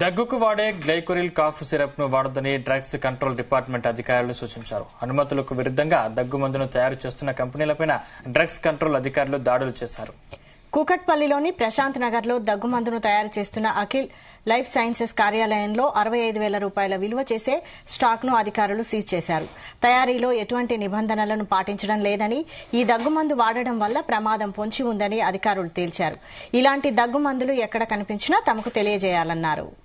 దగ్గుకు వాడే గ్లైకోరిల్ cough syrup ను వాడొద్దని drugs control department అధికారులు సూచించారు. అనుమతులకు విరుద్ధంగా దగ్గు మందును తయారు చేస్తున్న కంపెనీలపై డ్రగ్స్ కంట్రోల్ అధికారులు దాడులు చేశారు. కూకట్పల్లిలోని ప్రశాంత్ నగర్ లో దగ్గు మందును తయారు చేస్తున్న అఖిల్ లైఫ్ సైన్సెస్ కార్యాలయంలో 65,000 రూపాయల విలువ చేసే స్టాక్ ను అధికారులు సీజ్ చేశారు. తయారీలో ఎటువంటి నిబంధనలను పాటించడం లేదని, ఈ దగ్గుమందు వాడడం వల్ల ప్రమాదం పొంచి ఉందని అధికారులు తేల్చారు. ఇలాంటి దగ్గుమందులు ఎక్కడ కనిపించినా తమకు తెలియజేయాలన్నారు.